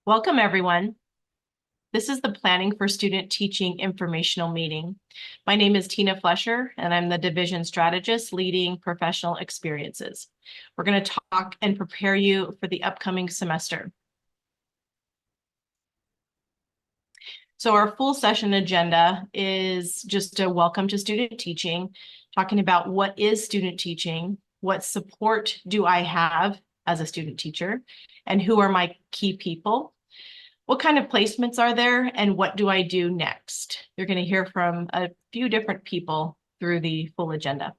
Welcome, everyone. This is the Planning for Student Teaching informational meeting. My name is Tina Flesher, and I'm the Division Strategist leading professional experiences. We're going to talk and prepare you for the upcoming semester. So our full session agenda is just a welcome to student teaching, talking about what is student teaching, what support do I have as a student teacher, and who are my key people. What kind of placements are there and what do I do next? You're going to hear from a few different people through the full agenda.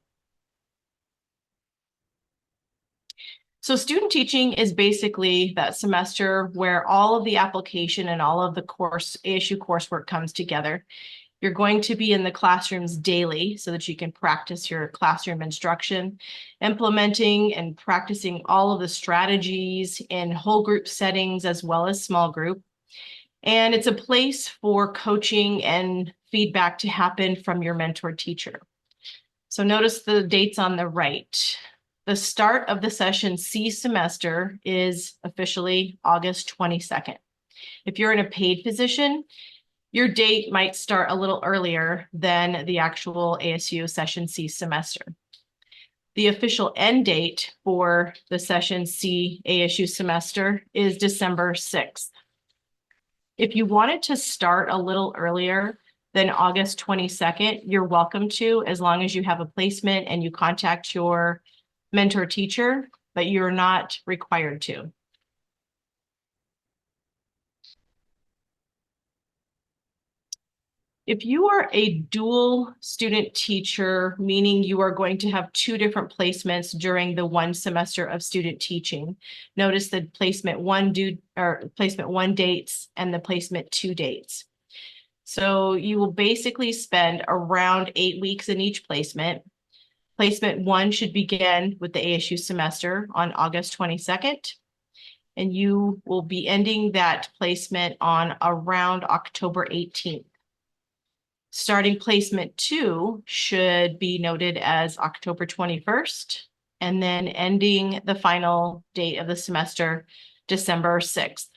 So student teaching is basically that semester where all of the application and all of the ASU coursework comes together. You're going to be in the classrooms daily so that you can practice your classroom instruction, implementing and practicing all of the strategies in whole group settings as well as small group. And it's a place for coaching and feedback to happen from your mentor teacher. So notice the dates on the right. The start of the session C semester is officially August 22nd. If you're in a paid position, your date might start a little earlier than the actual ASU session C semester. The official end date for the session C ASU semester is December 6th. If you wanted to start a little earlier than August 22nd, you're welcome to, as long as you have a placement and you contact your mentor teacher, but you're not required to. If you are a dual student teacher, meaning you are going to have two different placements during the one semester of student teaching, notice the placement one dates and the placement two dates. So you will basically spend around 8 weeks in each placement. Placement one should begin with the ASU semester on August 22nd, and you will be ending that placement on around October 18th. Starting placement two should be noted as October 21st, and then ending the final date of the semester, December 6th.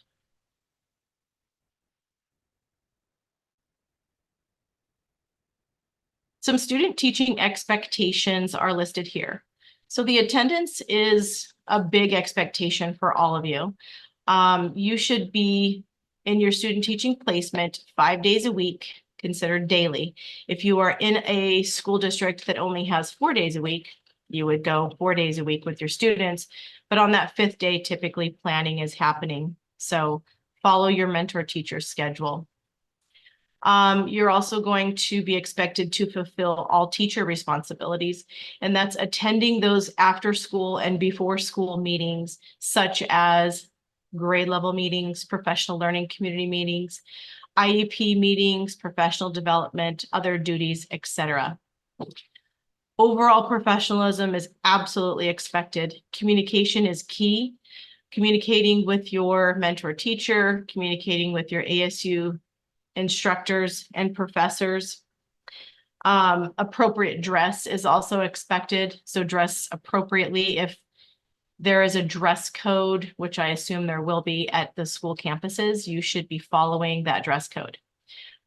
Some student teaching expectations are listed here. So the attendance is a big expectation for all of you. You should be in your student teaching placement 5 days a week, considered daily. If you are in a school district that only has 4 days a week, you would go 4 days a week with your students. But on that 5th day, typically planning is happening. So follow your mentor teacher schedule. You're also going to be expected to fulfill all teacher responsibilities, and that's attending those after school and before school meetings, such as grade level meetings, professional learning community meetings, IEP meetings, professional development, other duties, etc. Overall professionalism is absolutely expected. Communication is key. Communicating with your mentor teacher, communicating with your ASU instructors and professors. Appropriate dress is also expected. So dress appropriately. If there is a dress code, which I assume there will be at the school campuses, you should be following that dress code.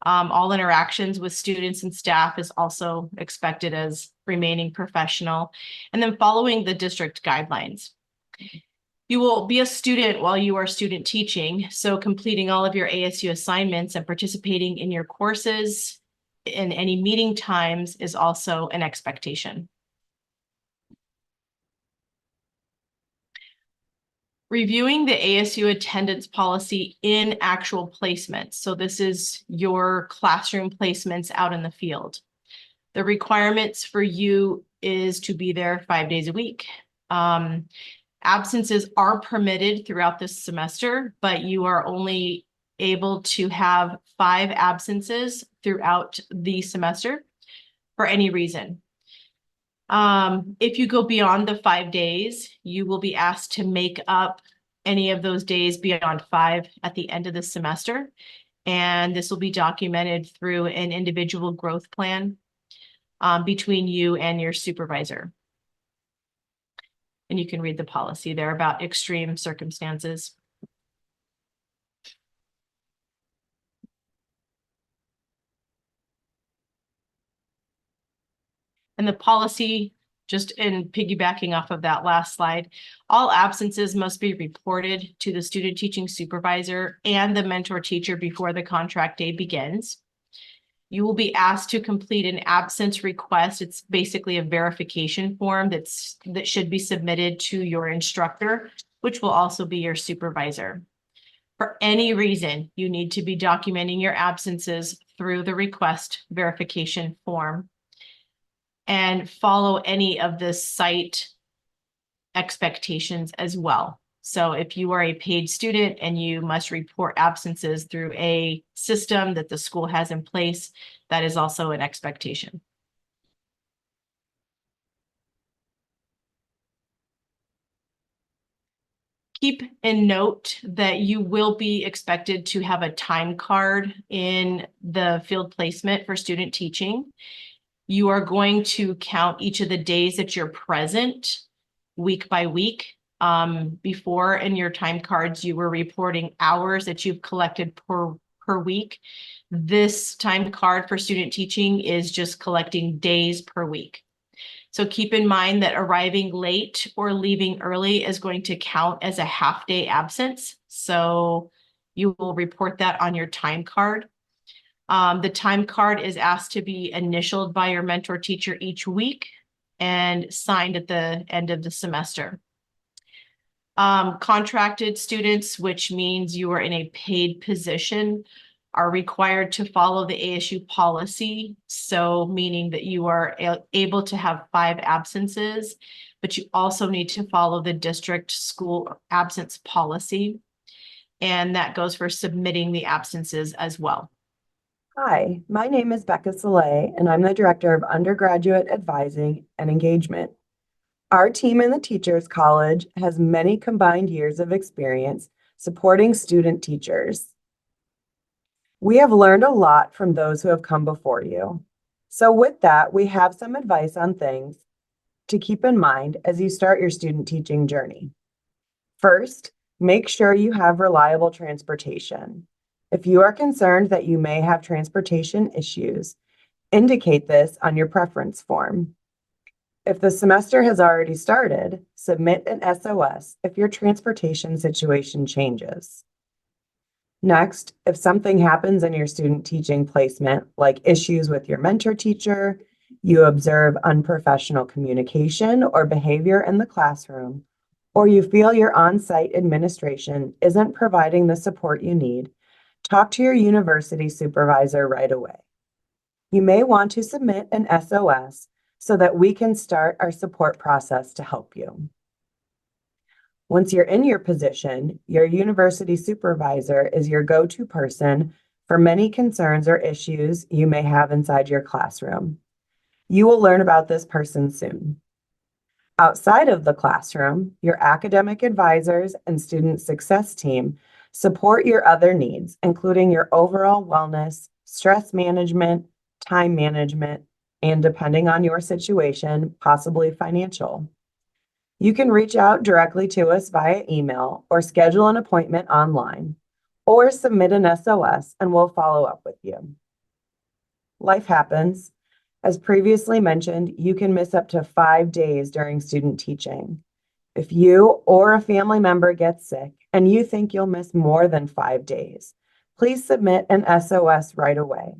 All interactions with students and staff is also expected as remaining professional, and then following the district guidelines. You will be a student while you are student teaching, so completing all of your ASU assignments and participating in your courses in any meeting times is also an expectation. Reviewing the ASU attendance policy in actual placements. So this is your classroom placements out in the field. The requirements for you is to be there 5 days a week. Absences are permitted throughout this semester, but you are only able to have 5 absences throughout the semester for any reason. If you go beyond the 5 days, you will be asked to make up any of those days beyond 5 at the end of the semester. And this will be documented through an individual growth plan between you and your supervisor. And you can read the policy there about extreme circumstances. And the policy, just in piggybacking off of that last slide, all absences must be reported to the student teaching supervisor and the mentor teacher before the contract day begins. You will be asked to complete an absence request. It's basically a verification form that should be submitted to your instructor, which will also be your supervisor. For any reason, you need to be documenting your absences through the request verification form and follow any of the site expectations as well. So if you are a paid student and you must report absences through a system that the school has in place, that is also an expectation. Keep in note that you will be expected to have a time card in the field placement for student teaching. You are going to count each of the days that you're present week by week. Before in your time cards, you were reporting hours that you've collected per week. This time card for student teaching is just collecting days per week. So keep in mind that arriving late or leaving early is going to count as a half-day absence. So you will report that on your time card. The time card is asked to be initialed by your mentor teacher each week and signed at the end of the semester. Contracted students, which means you are in a paid position, are required to follow the ASU policy. So meaning that you are able to have 5 absences, but you also need to follow the district school absence policy. And that goes for submitting the absences as well. Hi, my name is Becca Soleil, and I'm the Director of Undergraduate Advising and Engagement. Our team in the Teachers College has many combined years of experience supporting student teachers. We have learned a lot from those who have come before you. So with that, we have some advice on things to keep in mind as you start your student teaching journey. First, make sure you have reliable transportation. If you are concerned that you may have transportation issues, indicate this on your preference form. If the semester has already started, submit an SOS if your transportation situation changes. Next, if something happens in your student teaching placement, like issues with your mentor teacher, you observe unprofessional communication or behavior in the classroom, or you feel your on-site administration isn't providing the support you need, talk to your university supervisor right away. You may want to submit an SOS so that we can start our support process to help you. Once you're in your position, your university supervisor is your go-to person for many concerns or issues you may have inside your classroom. You will learn about this person soon. Outside of the classroom, your academic advisors and student success team support your other needs, including your overall wellness, stress management, time management, and depending on your situation, possibly financial. You can reach out directly to us via email or schedule an appointment online, or submit an SOS and we'll follow up with you. Life happens. As previously mentioned, you can miss up to 5 days during student teaching. If you or a family member gets sick and you think you'll miss more than 5 days, please submit an SOS right away.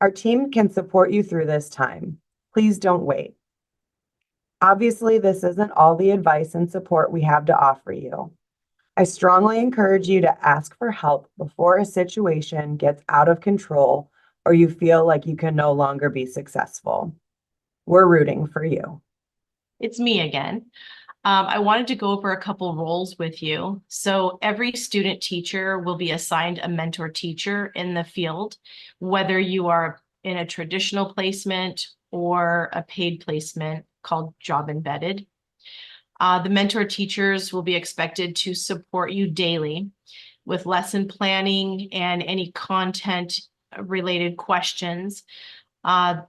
Our team can support you through this time. Please don't wait. Obviously, this isn't all the advice and support we have to offer you. I strongly encourage you to ask for help before a situation gets out of control or you feel like you can no longer be successful. We're rooting for you. It's me again. I wanted to go over a couple roles with you. So every student teacher will be assigned a mentor teacher in the field, whether you are in a traditional placement or a paid placement called job embedded. The mentor teachers will be expected to support you daily with lesson planning and any content related questions.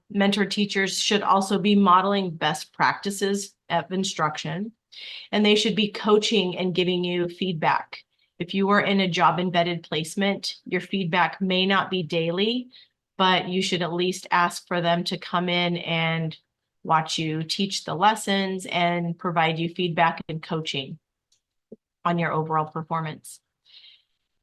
Mentor teachers should also be modeling best practices of instruction, and they should be coaching and giving you feedback. If you are in a job embedded placement, your feedback may not be daily, but you should at least ask for them to come in and watch you teach the lessons, and provide you feedback and coaching on your overall performance.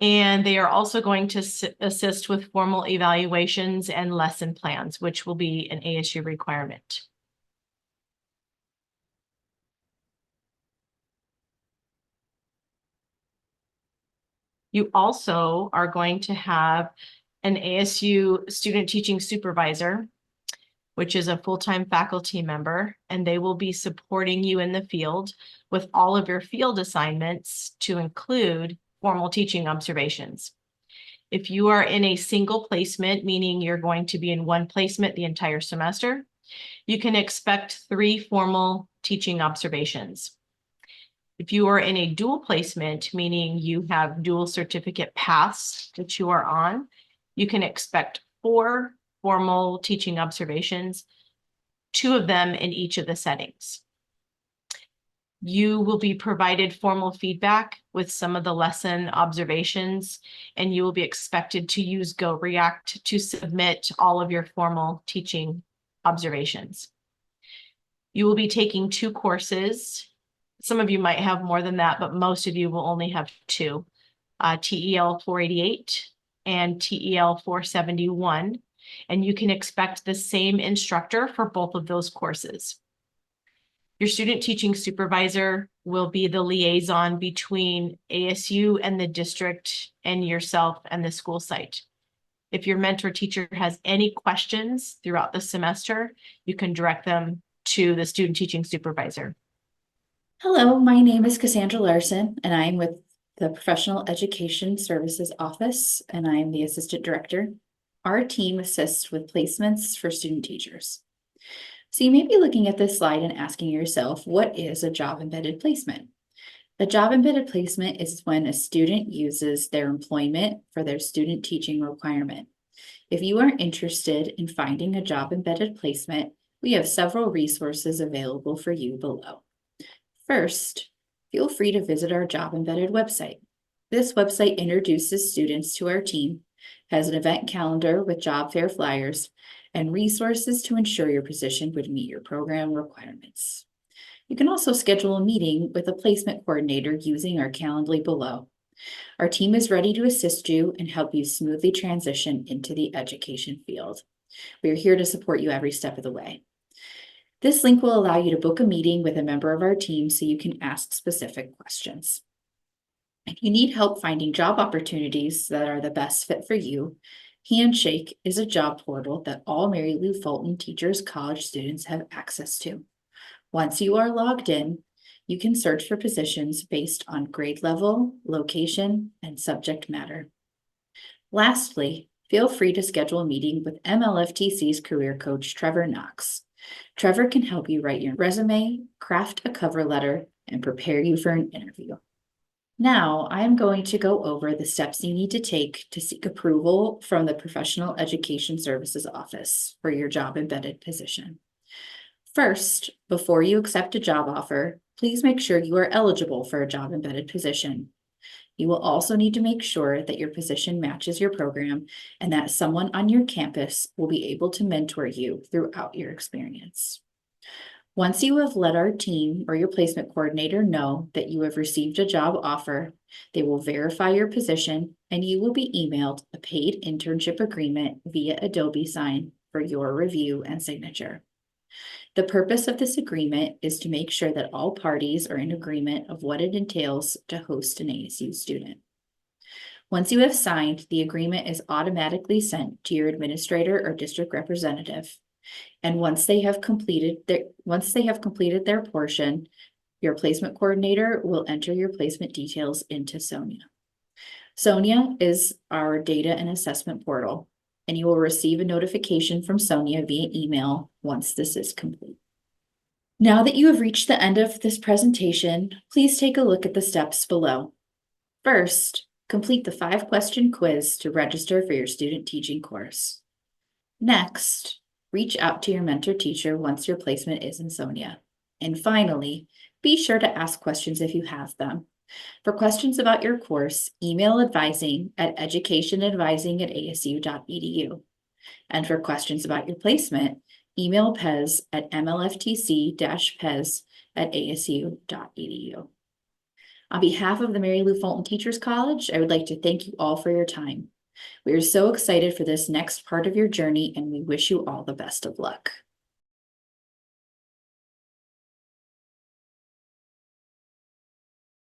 And they are also going to assist with formal evaluations and lesson plans, which will be an ASU requirement. You also are going to have an ASU student teaching supervisor, which is a full-time faculty member, and they will be supporting you in the field with all of your field assignments to include formal teaching observations. If you are in a single placement, meaning you're going to be in one placement the entire semester, you can expect 3 formal teaching observations. If you are in a dual placement, meaning you have dual certificate paths that you are on, you can expect 4 formal teaching observations, 2 of them in each of the settings. You will be provided formal feedback with some of the lesson observations, and you will be expected to use GoReact to submit all of your formal teaching observations. You will be taking 2 courses. Some of you might have more than that, but most of you will only have 2, TEL 488 and TEL 471, and you can expect the same instructor for both of those courses. Your student teaching supervisor will be the liaison between ASU and the district and yourself and the school site. If your mentor teacher has any questions throughout the semester, you can direct them to the student teaching supervisor. Hello, my name is Cassandra Larson, and I am with the Professional Education Services Office, and I am the Assistant Director. Our team assists with placements for student teachers. So you may be looking at this slide and asking yourself, what is a job embedded placement? A job embedded placement is when a student uses their employment for their student teaching requirement. If you are interested in finding a job embedded placement, we have several resources available for you below. First, feel free to visit our job embedded website. This website introduces students to our team, has an event calendar with job fair flyers, and resources to ensure your position would meet your program requirements. You can also schedule a meeting with a placement coordinator using our Calendly below. Our team is ready to assist you and help you smoothly transition into the education field. We are here to support you every step of the way. This link will allow you to book a meeting with a member of our team so you can ask specific questions. If you need help finding job opportunities that are the best fit for you, Handshake is a job portal that all Mary Lou Fulton Teachers College students have access to. Once you are logged in, you can search for positions based on grade level, location, and subject matter. Lastly, feel free to schedule a meeting with MLFTC's career coach, Trevor Knox. Trevor can help you write your resume, craft a cover letter, and prepare you for an interview. Now, I am going to go over the steps you need to take to seek approval from the Professional Education Services Office for your job embedded position. First, before you accept a job offer, please make sure you are eligible for a job embedded position. You will also need to make sure that your position matches your program and that someone on your campus will be able to mentor you throughout your experience. Once you have let our team or your placement coordinator know that you have received a job offer, they will verify your position and you will be emailed a paid internship agreement via Adobe Sign for your review and signature. The purpose of this agreement is to make sure that all parties are in agreement of what it entails to host an ASU student. Once you have signed, the agreement is automatically sent to your administrator or district representative. And once they have completed their portion, your placement coordinator will enter your placement details into Sonia. Sonia is our data and assessment portal, and you will receive a notification from Sonia via email once this is complete. Now that you have reached the end of this presentation, please take a look at the steps below. First, complete the 5-question quiz to register for your student teaching course. Next, reach out to your mentor teacher once your placement is in Sonia. And finally, be sure to ask questions if you have them. For questions about your course, email advising at educationadvising@asu.edu. And for questions about your placement, Email pez at mlftc-pez@asu.edu. On behalf of the Mary Lou Fulton Teachers College, I would like to thank you all for your time. We are so excited for this next part of your journey, and we wish you all the best of luck.